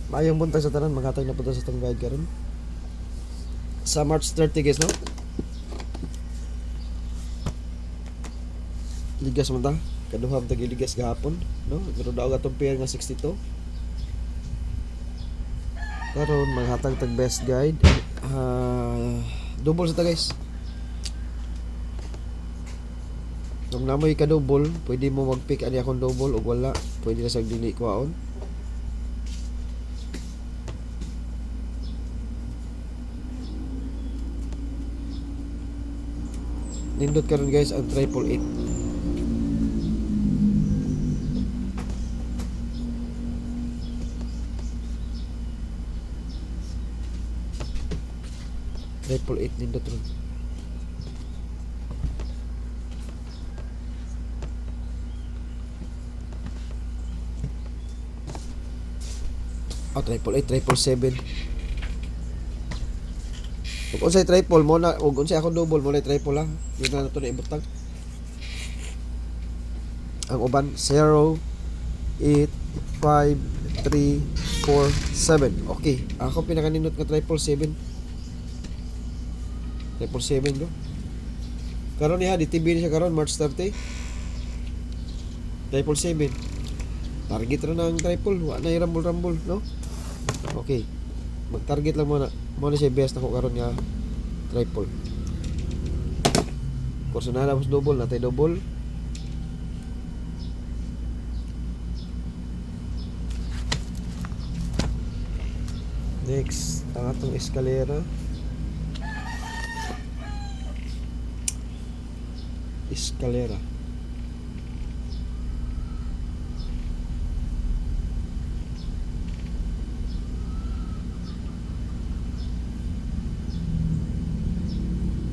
Maayong buntag sa tanan, maghatag na punta sa itong guide karon. Sa March 30 guys, no? Ligas man ta. Kaduham tag ligas gahapon, no? Pero daog atong pair nga 62. Karon maghatag tag best guide. Double sa ta guys. Kung namoy ka double, pwede mo mag-pick ani akong double o wala. Pwede na sa dili kuhaon. Nindot karon guys ang 888. Triple 8 nindot ron. Triple 8, triple 7. Kung unsay triple mo na, ug unsay akong double mo na triple lang. Di na nato na ibutang. Ang uban 0 8 5 3 4 7. Okay, ako pinakaninot nga triple 7. Triple 7 ko. Karon niya di TV siya karon March 30. Triple 7. Target ra na ang triple, wa na rumble, no? Okay. Mag-target lang muna. Mo na siya best ako karon nga triple. Kurso na tapos double, natay double. Next, ang atong eskalera. Eskalera.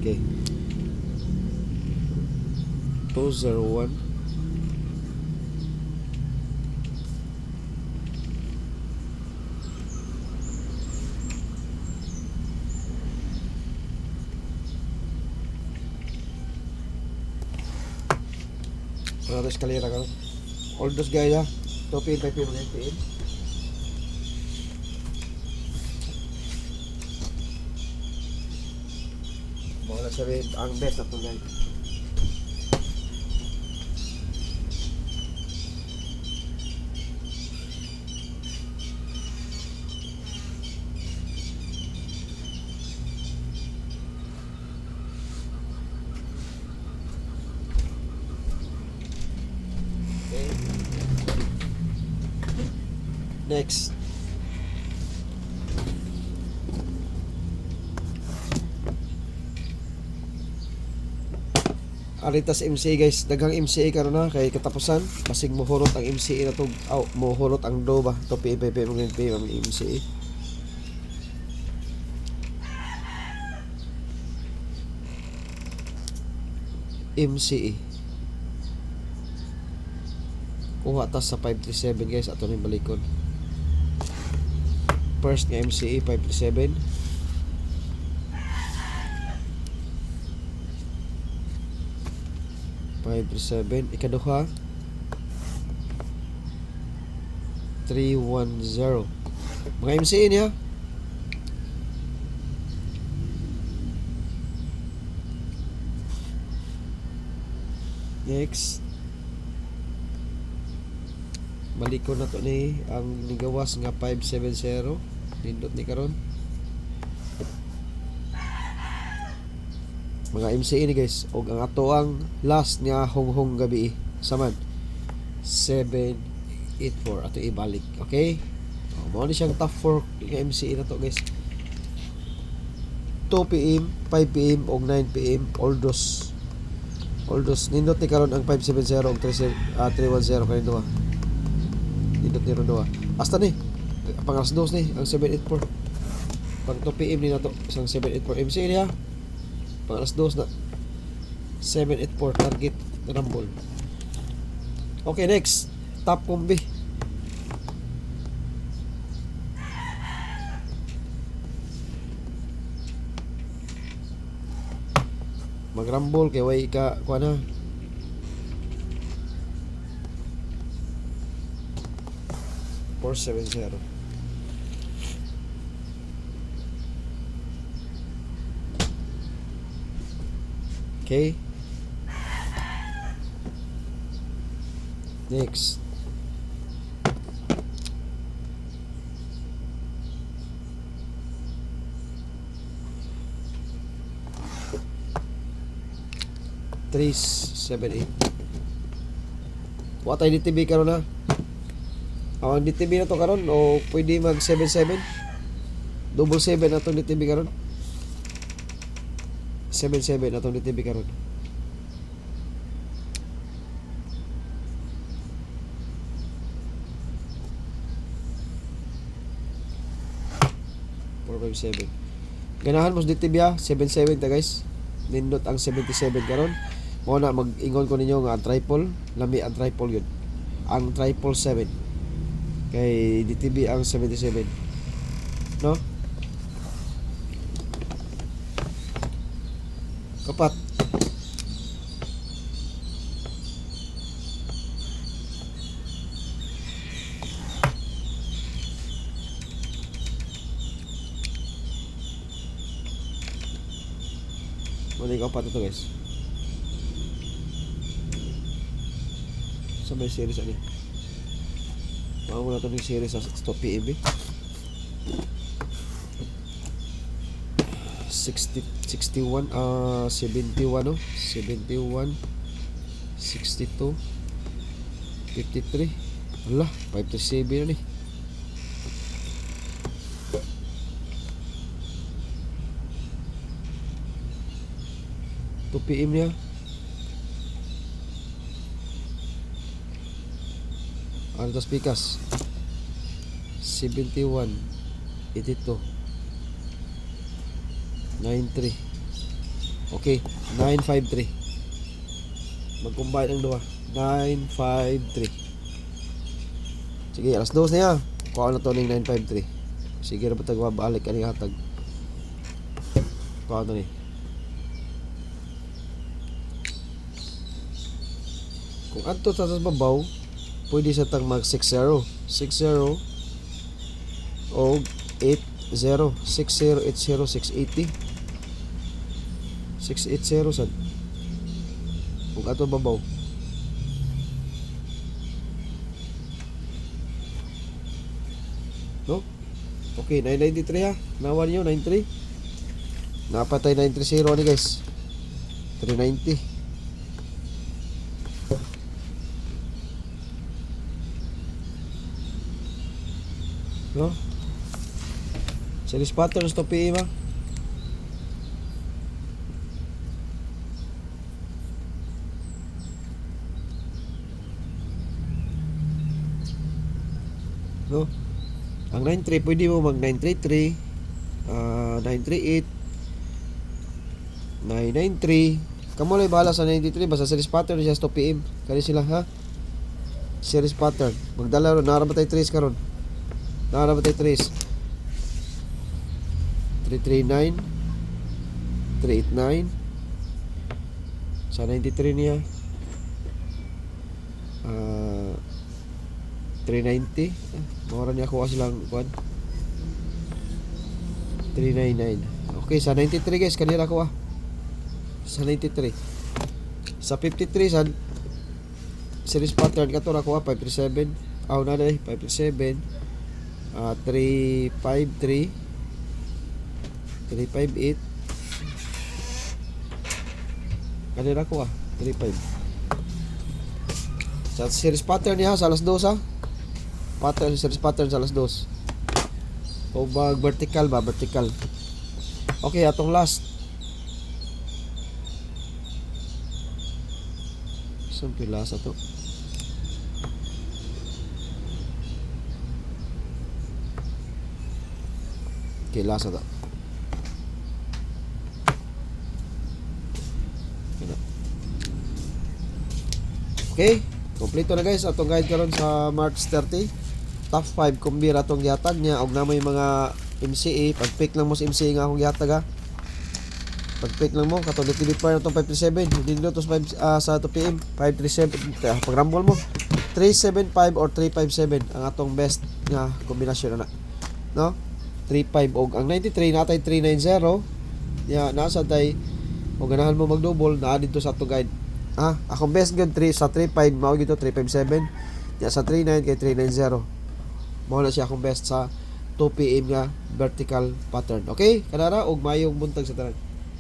Okay. 201. Para eskalera ka. All those guys ha. 2 PM, 5 PM, 9 PM. Mga sabihin, ang best na ito guys. Okay. Next. Aritas MCA guys, daghang MCA karon na kay katapusan, basig mohurot ang MCA na to, mohurot ang do ba to PPP mga NP ang MCA. MCA. Kuha ta sa 537 guys, ato ni balikon. First nga MCA 537. Ikaduha 310. Mga MCA niya. Next, balikon na to ni ang nigawas nga 570. Nindot ni karon. Mga MCA ni guys, og ang ato ang last nga honghong gabi saman 784 ato ibalik. Okay, mao ni siyang top 4 nga MCA na to guys. 2 PM, 5 PM og 9 PM all those nindot ni karon ang 570 og 310 kay duha. Nindot ni ron duha hasta ni pang alas 2 ni ang 784. Pang 2 PM ni nato isang 784 MCA niya. Pang alas 2 na 784 target rumble. Okay, next top combi. Mag-rumble kay way ka kuha na. $470. Okay. Next. Three, 7, 8. What ay DTB karon na? Ang DTB na to karon o pwede mag 7-7? Double 7 na to DTB karon. 7-7 na to DTB karon. Ganahan mo sa DTB ha, 7-7 ta guys. Nindot ang 77 karon. Mo na mag-ingon ko ninyo nga ang triple, lami ang triple yun. Ang triple 7. Kay DTB ang 77. No? Kapat. Mali kapat ito guys. Sa may series ani. Mao na to ng series sa Stop PMB. 61 71 no? 71 62 53. Ala, 537 na ni. To PM niya. Ano tas pikas? 71 82 93. Okay, 953. Mag-combine ang duha. 953. Sige, alas 2 na ya. Kuha na to ning 953. Sige ra patag balik ani hatag. Kuha to ni. Kung adto sa babaw, pwede sa tang mag 60 o 80 6080 680 680 sad. Kung ato babaw. No? Okay, 993 ha. Nawan nyo, 93. Napatay 930 ni guys. 390. No? Series patterns to PM ha. No? Ang 93 pwede mo mag 933, 938, 993. Kamo lang bahala sa 93 basta series pattern siya to PM. Kani sila ha. Series pattern. Magdala ron nara ba tay 3 karon? Nara ba tay 3? 339 389 sa 93 niya 390 mawara niya ako kasi lang 399. Okay, sa 93 guys kanila ko sa 93. Sa 53 sa series pattern kato na ko 537 na day 537 353 358 kanina ko 35 sa series pattern niya sa alas 2 ha pattern series pattern sa alas 2 o bag vertical ba vertical. Okay, atong last isang pilasa to kilasa to. Okay, kompleto na guys atong guide karon sa March 30. Top 5 kumbira atong gihatag niya og namoy mga MCA. Pag-pick lang mo sa MCA nga akong gihatag ha. Pag-pick lang mo katong DTB pa atong 537, hindi dito sa 2 PM 537 pag-rumble mo 375 or 357 ang atong best nga kombinasyon ana. No? 35 og ang 93 natay 390. Ya, nasa tay O ganahan mo mag-double, naa dito sa ato guide. Akong best good 3 sa 35 mao gito 357. Ya sa 39 kay 390. Mao na siya akong best sa 2 PM nga vertical pattern. Okay? Kanara og mayong buntag sa tanan.